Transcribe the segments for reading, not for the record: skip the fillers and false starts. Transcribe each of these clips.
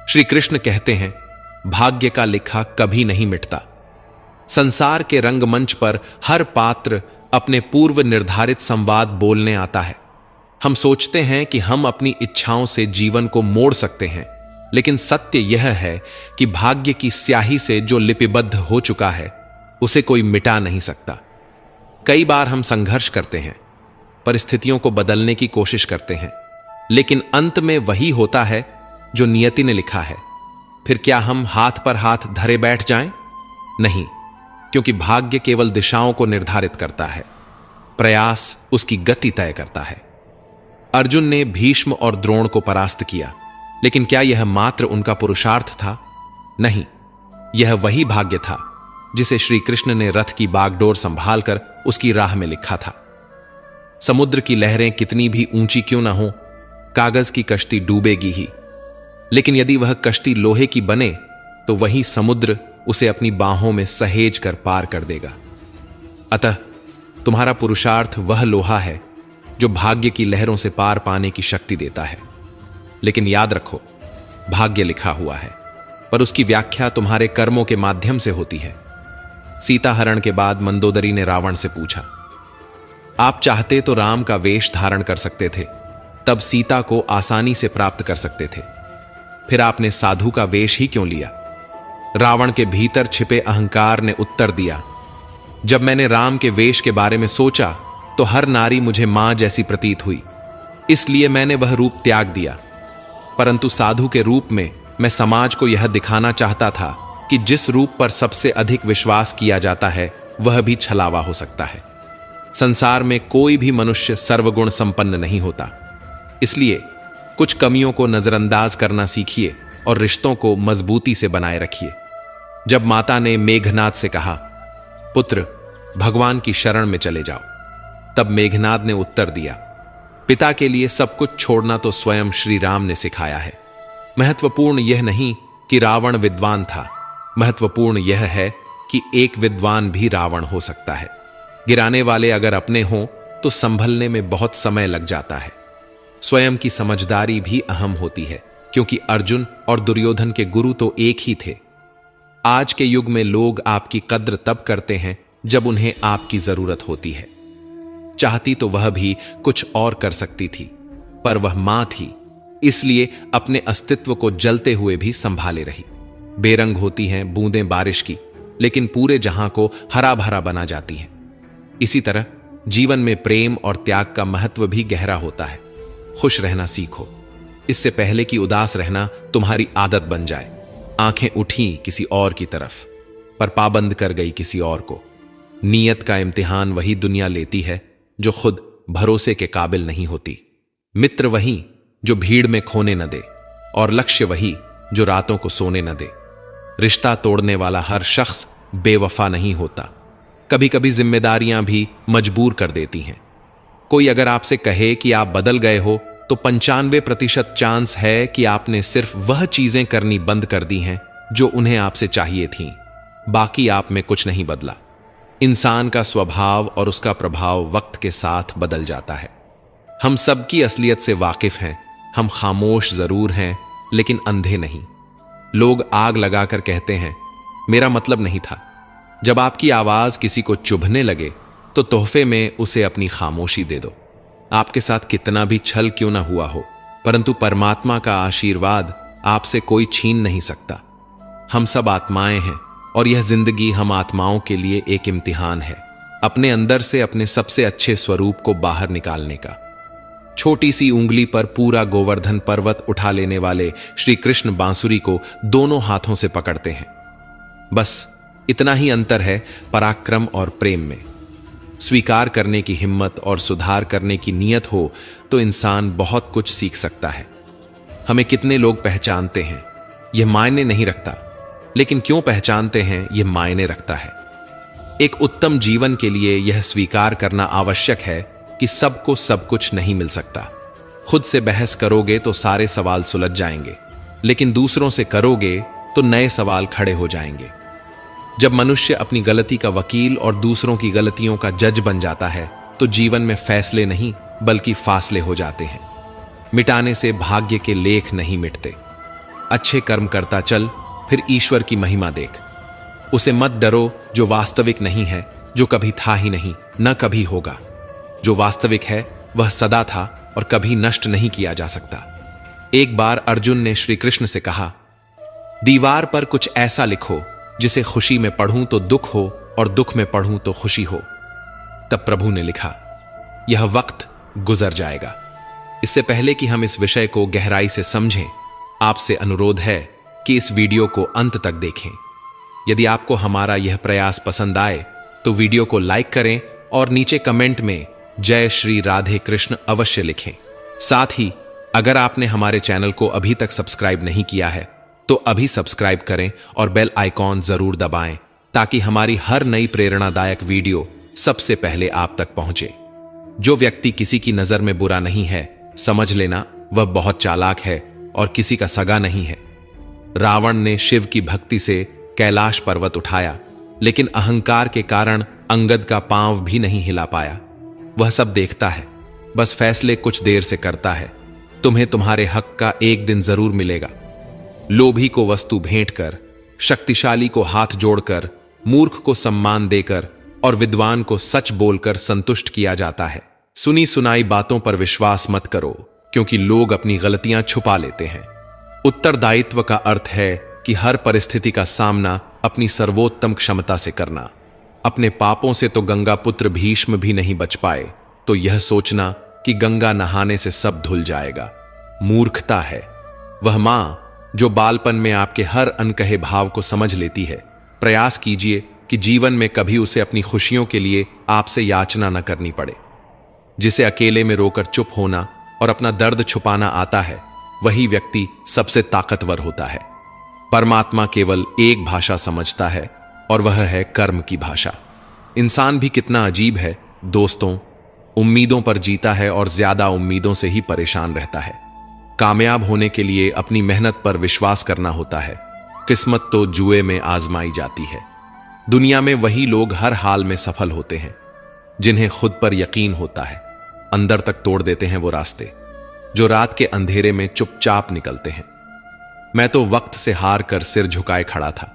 श्री कृष्ण कहते हैं, भाग्य का लिखा कभी नहीं मिटता। संसार के रंगमंच पर हर पात्र अपने पूर्व निर्धारित संवाद बोलने आता है। हम सोचते हैं कि हम अपनी इच्छाओं से जीवन को मोड़ सकते हैं, लेकिन सत्य यह है कि भाग्य की स्याही से जो लिपिबद्ध हो चुका है उसे कोई मिटा नहीं सकता। कई बार हम संघर्ष करते हैं, परिस्थितियों को बदलने की कोशिश करते हैं, लेकिन अंत में वही होता है जो नियति ने लिखा है। फिर क्या हम हाथ पर हाथ धरे बैठ जाएं? नहीं, क्योंकि भाग्य केवल दिशाओं को निर्धारित करता है, प्रयास उसकी गति तय करता है। अर्जुन ने भीष्म और द्रोण को परास्त किया, लेकिन क्या यह मात्र उनका पुरुषार्थ था? नहीं, यह वही भाग्य था जिसे श्री कृष्ण ने रथ की बागडोर संभालकर उसकी राह में लिखा था। समुद्र की लहरें कितनी भी ऊंची क्यों ना हो, कागज की कश्ती डूबेगी ही, लेकिन यदि वह कश्ती लोहे की बने तो वही समुद्र उसे अपनी बाहों में सहेज कर पार कर देगा। अतः तुम्हारा पुरुषार्थ वह लोहा है जो भाग्य की लहरों से पार पाने की शक्ति देता है। लेकिन याद रखो, भाग्य लिखा हुआ है, पर उसकी व्याख्या तुम्हारे कर्मों के माध्यम से होती है। सीता हरण के बाद मंदोदरी ने रावण से पूछा, आप चाहते तो राम का वेश धारण कर सकते थे, तब सीता को आसानी से प्राप्त कर सकते थे, फिर आपने साधु का वेश ही क्यों लिया? रावण के भीतर छिपे अहंकार ने उत्तर दिया, जब मैंने राम के वेश के बारे में सोचा तो हर नारी मुझे मां जैसी प्रतीत हुई, इसलिए मैंने वह रूप त्याग दिया। परंतु साधु के रूप में मैं समाज को यह दिखाना चाहता था कि जिस रूप पर सबसे अधिक विश्वास किया जाता है वह भी छलावा हो सकता है। संसार में कोई भी मनुष्य सर्वगुण संपन्न नहीं होता, इसलिए कुछ कमियों को नजरअंदाज करना सीखिए और रिश्तों को मजबूती से बनाए रखिए। जब माता ने मेघनाद से कहा, पुत्र भगवान की शरण में चले जाओ, तब मेघनाद ने उत्तर दिया, पिता के लिए सब कुछ छोड़ना तो स्वयं श्री राम ने सिखाया है। महत्वपूर्ण यह नहीं कि रावण विद्वान था, महत्वपूर्ण यह है कि एक विद्वान भी रावण हो सकता है। गिराने वाले अगर अपने हों तो संभलने में बहुत समय लग जाता है। स्वयं की समझदारी भी अहम होती है, क्योंकि अर्जुन और दुर्योधन के गुरु तो एक ही थे। आज के युग में लोग आपकी कद्र तब करते हैं जब उन्हें आपकी जरूरत होती है। चाहती तो वह भी कुछ और कर सकती थी, पर वह मां थी, इसलिए अपने अस्तित्व को जलते हुए भी संभाले रही। बेरंग होती हैं बूंदें बारिश की, लेकिन पूरे जहां को हरा भरा बना जाती हैं। इसी तरह जीवन में प्रेम और त्याग का महत्व भी गहरा होता है। खुश रहना सीखो, इससे पहले कि उदास रहना तुम्हारी आदत बन जाए। आंखें उठी किसी और की तरफ, पर पाबंद कर गई किसी और को। नीयत का इम्तिहान वही दुनिया लेती है जो खुद भरोसे के काबिल नहीं होती। मित्र वही जो भीड़ में खोने न दे, और लक्ष्य वही जो रातों को सोने न दे। रिश्ता तोड़ने वाला हर शख्स बेवफा नहीं होता, कभी कभी जिम्मेदारियां भी मजबूर कर देती हैं। कोई अगर आपसे कहे कि आप बदल गए हो, तो 95% चांस है कि आपने सिर्फ वह चीजें करनी बंद कर दी हैं जो उन्हें आपसे चाहिए थीं। बाकी आप में कुछ नहीं बदला। इंसान का स्वभाव और उसका प्रभाव वक्त के साथ बदल जाता है। हम सबकी असलियत से वाकिफ हैं, हम खामोश जरूर हैं लेकिन अंधे नहीं। लोग आग लगाकर कहते हैं, मेरा मतलब नहीं था। जब आपकी आवाज किसी को चुभने लगे तो तोहफे में उसे अपनी खामोशी दे दो। आपके साथ कितना भी छल क्यों ना हुआ हो, परंतु परमात्मा का आशीर्वाद आपसे कोई छीन नहीं सकता। हम सब आत्माएं हैं और यह जिंदगी हम आत्माओं के लिए एक इम्तिहान है, अपने अंदर से अपने सबसे अच्छे स्वरूप को बाहर निकालने का। छोटी सी उंगली पर पूरा गोवर्धन पर्वत उठा लेने वाले श्री कृष्ण बांसुरी को दोनों हाथों से पकड़ते हैं। बस इतना ही अंतर है पराक्रम और प्रेम में। स्वीकार करने की हिम्मत और सुधार करने की नीयत हो तो इंसान बहुत कुछ सीख सकता है। हमें कितने लोग पहचानते हैं यह मायने नहीं रखता, लेकिन क्यों पहचानते हैं यह मायने रखता है। एक उत्तम जीवन के लिए यह स्वीकार करना आवश्यक है कि सबको सब कुछ नहीं मिल सकता। खुद से बहस करोगे तो सारे सवाल सुलझ जाएंगे, लेकिन दूसरों से करोगे तो नए सवाल खड़े हो जाएंगे। जब मनुष्य अपनी गलती का वकील और दूसरों की गलतियों का जज बन जाता है तो जीवन में फैसले नहीं बल्कि फासले हो जाते हैं। मिटाने से भाग्य के लेख नहीं मिटते, अच्छे कर्म करता चल, फिर ईश्वर की महिमा देख। उसे मत डरो जो वास्तविक नहीं है, जो कभी था ही नहीं, न कभी होगा। जो वास्तविक है वह सदा था और कभी नष्ट नहीं किया जा सकता। एक बार अर्जुन ने श्री कृष्ण से कहा, दीवार पर कुछ ऐसा लिखो जिसे खुशी में पढ़ूं तो दुख हो और दुख में पढ़ूं तो खुशी हो। तब प्रभु ने लिखा, यह वक्त गुजर जाएगा। इससे पहले कि हम इस विषय को गहराई से समझें, आपसे अनुरोध है कि इस वीडियो को अंत तक देखें। यदि आपको हमारा यह प्रयास पसंद आए तो वीडियो को लाइक करें और नीचे कमेंट में जय श्री राधे कृष्ण अवश्य लिखें। साथ ही अगर आपने हमारे चैनल को अभी तक सब्सक्राइब नहीं किया है तो अभी सब्सक्राइब करें और बेल आइकॉन जरूर दबाएं, ताकि हमारी हर नई प्रेरणादायक वीडियो सबसे पहले आप तक पहुंचे। जो व्यक्ति किसी की नजर में बुरा नहीं है, समझ लेना वह बहुत चालाक है और किसी का सगा नहीं है। रावण ने शिव की भक्ति से कैलाश पर्वत उठाया, लेकिन अहंकार के कारण अंगद का पांव भी नहीं हिला पाया। वह सब देखता है, बस फैसले कुछ देर से करता है। तुम्हें तुम्हारे हक का एक दिन जरूर मिलेगा। लोभी को वस्तु भेंट कर, शक्तिशाली को हाथ जोड़कर, मूर्ख को सम्मान देकर और विद्वान को सच बोलकर संतुष्ट किया जाता है। सुनी सुनाई बातों पर विश्वास मत करो, क्योंकि लोग अपनी गलतियां छुपा लेते हैं। उत्तरदायित्व का अर्थ है कि हर परिस्थिति का सामना अपनी सर्वोत्तम क्षमता से करना। अपने पापों से तो गंगा पुत्र भीष्म भी नहीं बच पाए, तो यह सोचना कि गंगा नहाने से सब धुल जाएगा मूर्खता है। वह मां जो बालपन में आपके हर अनकहे भाव को समझ लेती है, प्रयास कीजिए कि जीवन में कभी उसे अपनी खुशियों के लिए आपसे याचना न करनी पड़े। जिसे अकेले में रोकर चुप होना और अपना दर्द छुपाना आता है, वही व्यक्ति सबसे ताकतवर होता है। परमात्मा केवल एक भाषा समझता है और वह है कर्म की भाषा। इंसान भी कितना अजीब है दोस्तों, उम्मीदों पर जीता है और ज्यादा उम्मीदों से ही परेशान रहता है। कामयाब होने के लिए अपनी मेहनत पर विश्वास करना होता है। किस्मत तो जुए में आजमाई जाती है। दुनिया में वही लोग हर हाल में सफल होते हैं जिन्हें खुद पर यकीन होता है। अंदर तक तोड़ देते हैं वो रास्ते जो रात के अंधेरे में चुपचाप निकलते हैं। मैं तो वक्त से हार कर सिर झुकाए खड़ा था।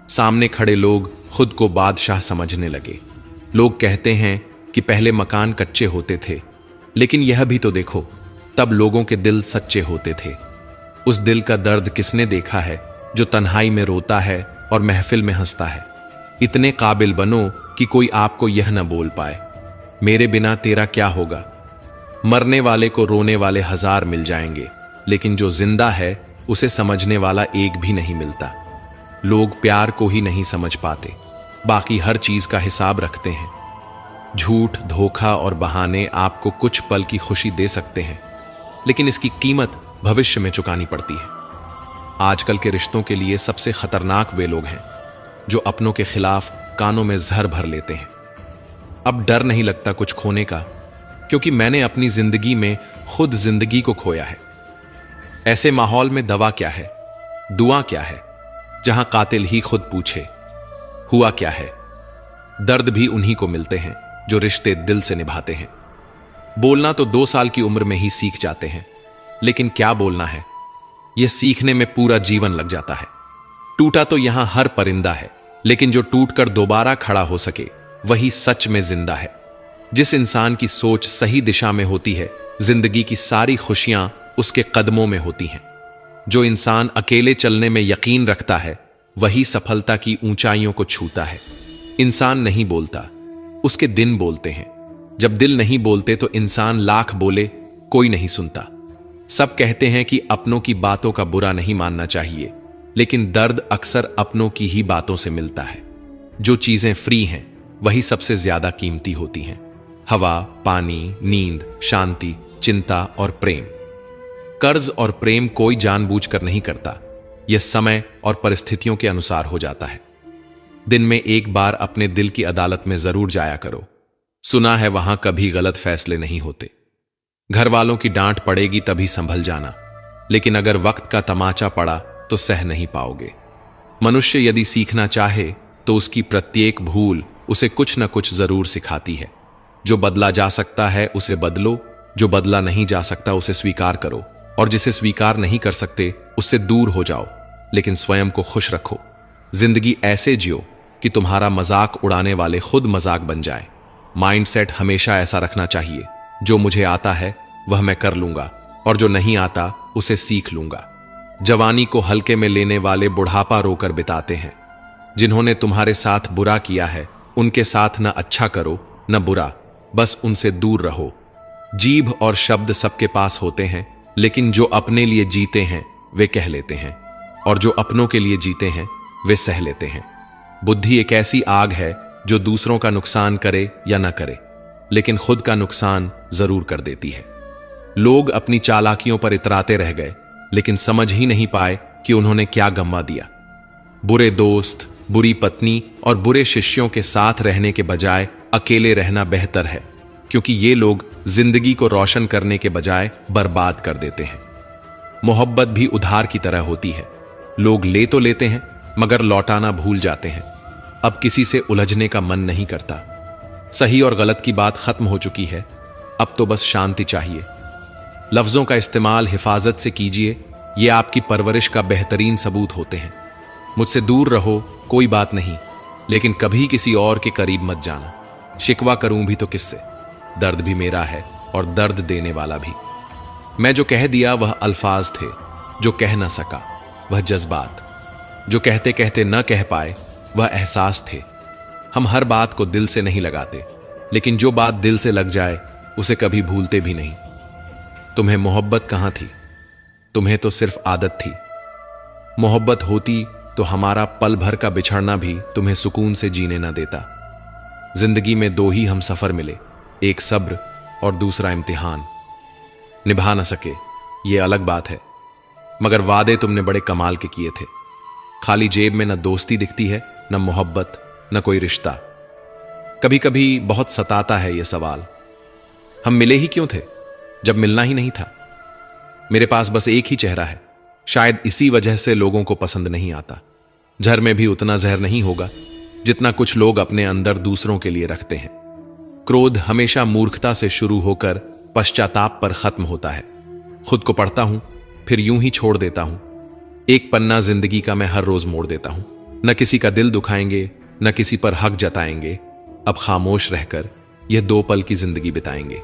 सामने खड़े लोग खुद को बादशाह समझने लगे। लोग कहते हैं कि पहले मकान कच्चे होते थे, लेकिन यह भी तो देखो, तब लोगों के दिल सच्चे होते थे। उस दिल का दर्द किसने देखा है जो तन्हाई में रोता है और महफिल में हंसता है। इतने काबिल बनो कि कोई आपको यह न बोल पाए, मेरे बिना तेरा क्या होगा। मरने वाले को रोने वाले हजार मिल जाएंगे, लेकिन जो जिंदा है उसे समझने वाला एक भी नहीं मिलता। लोग प्यार को ही नहीं समझ पाते, बाकी हर चीज का हिसाब रखते हैं। झूठ, धोखा और बहाने आपको कुछ पल की खुशी दे सकते हैं, लेकिन इसकी कीमत भविष्य में चुकानी पड़ती है। आजकल के रिश्तों के लिए सबसे खतरनाक वे लोग हैं जो अपनों के खिलाफ कानों में जहर भर लेते हैं। अब डर नहीं लगता कुछ खोने का, क्योंकि मैंने अपनी जिंदगी में खुद जिंदगी को खोया है। ऐसे माहौल में दवा क्या है, दुआ क्या है, जहां कातिल ही खुद पूछे हुआ क्या है। दर्द भी उन्हीं को मिलते हैं जो रिश्ते दिल से निभाते हैं। बोलना तो 2 साल की उम्र में ही सीख जाते हैं, लेकिन क्या बोलना है, यह सीखने में पूरा जीवन लग जाता है। टूटा तो यहां हर परिंदा है, लेकिन जो टूटकर दोबारा खड़ा हो सके वही सच में जिंदा है। जिस इंसान की सोच सही दिशा में होती है, जिंदगी की सारी खुशियां उसके कदमों में होती हैं। जो इंसान अकेले चलने में यकीन रखता है, वही सफलता की ऊंचाइयों को छूता है। इंसान नहीं बोलता, उसके दिन बोलते हैं। जब दिल नहीं बोलते तो इंसान लाख बोले, कोई नहीं सुनता। सब कहते हैं कि अपनों की बातों का बुरा नहीं मानना चाहिए, लेकिन दर्द अक्सर अपनों की ही बातों से मिलता है। जो चीजें फ्री हैं वही सबसे ज्यादा कीमती होती हैं। हवा, पानी, नींद, शांति, चिंता और प्रेम। कर्ज और प्रेम कोई जानबूझकर नहीं करता, यह समय और परिस्थितियों के अनुसार हो जाता है। दिन में एक बार अपने दिल की अदालत में जरूर जाया करो। सुना है वहां कभी गलत फैसले नहीं होते। घर वालों की डांट पड़ेगी तभी संभल जाना, लेकिन अगर वक्त का तमाचा पड़ा तो सह नहीं पाओगे। मनुष्य यदि सीखना चाहे तो उसकी प्रत्येक भूल उसे कुछ न कुछ जरूर सिखाती है। जो बदला जा सकता है उसे बदलो, जो बदला नहीं जा सकता उसे स्वीकार करो, और जिसे स्वीकार नहीं कर सकते उससे दूर हो जाओ, लेकिन स्वयं को खुश रखो। जिंदगी ऐसे जियो कि तुम्हारा मजाक उड़ाने वाले खुद मजाक बन जाए। माइंडसेट हमेशा ऐसा रखना चाहिए, जो मुझे आता है वह मैं कर लूंगा, और जो नहीं आता उसे सीख लूंगा। जवानी को हल्के में लेने वाले बुढ़ापा रोकर बिताते हैं। जिन्होंने तुम्हारे साथ बुरा किया है, उनके साथ न अच्छा करो न बुरा, बस उनसे दूर रहो। जीभ और शब्द सबके पास होते हैं, लेकिन जो अपने लिए जीते हैं वे कह लेते हैं, और जो अपनों के लिए जीते हैं वे सह लेते हैं। बुद्धि एक ऐसी आग है जो दूसरों का नुकसान करे या न करे, लेकिन खुद का नुकसान जरूर कर देती है। लोग अपनी चालाकियों पर इतराते रह गए, लेकिन समझ ही नहीं पाए कि उन्होंने क्या गंवा दिया। बुरे दोस्त, बुरी पत्नी और बुरे शिष्यों के साथ रहने के बजाय अकेले रहना बेहतर है, क्योंकि ये लोग जिंदगी को रोशन करने के बजाय बर्बाद कर देते हैं। मोहब्बत भी उधार की तरह होती है। लोग ले तो लेते हैं, मगर लौटाना भूल जाते हैं। अब किसी से उलझने का मन नहीं करता। सही और गलत की बात खत्म हो चुकी है, अब तो बस शांति चाहिए। लफ्जों का इस्तेमाल हिफाजत से कीजिए, ये आपकी परवरिश का बेहतरीन सबूत होते हैं। मुझसे दूर रहो, कोई बात नहीं, लेकिन कभी किसी और के करीब मत जाना। शिकवा करूं भी तो किससे? दर्द भी मेरा है और दर्द देने वाला भी। मैं जो कह दिया वह अल्फाज थे, जो कह ना सका वह जज्बात, जो कहते कहते न कह पाए वह एहसास थे। हम हर बात को दिल से नहीं लगाते, लेकिन जो बात दिल से लग जाए उसे कभी भूलते भी नहीं। तुम्हें मोहब्बत कहां थी? तुम्हें तो सिर्फ आदत थी। मोहब्बत होती तो हमारा पल भर का बिछड़ना भी तुम्हें सुकून से जीने न देता। जिंदगी में दो ही हम सफर मिले, एक सब्र और दूसरा इम्तिहान। निभा न सके ये अलग बात है, मगर वादे तुमने बड़े कमाल के किए थे। खाली जेब में न दोस्ती दिखती है, न मोहब्बत, न कोई रिश्ता। कभी कभी बहुत सताता है यह सवाल, हम मिले ही क्यों थे जब मिलना ही नहीं था? मेरे पास बस एक ही चेहरा है, शायद इसी वजह से लोगों को पसंद नहीं आता। झर में भी उतना जहर नहीं होगा जितना कुछ लोग अपने अंदर दूसरों के लिए रखते हैं। क्रोध हमेशा मूर्खता से शुरू होकर पश्चाताप पर खत्म होता है। खुद को पढ़ता हूं, फिर यूं ही छोड़ देता हूं। एक पन्ना जिंदगी का मैं हर रोज मोड़ देता हूं। न किसी का दिल दुखाएंगे, न किसी पर हक जताएंगे। अब खामोश रहकर यह 2 पल की जिंदगी बिताएंगे।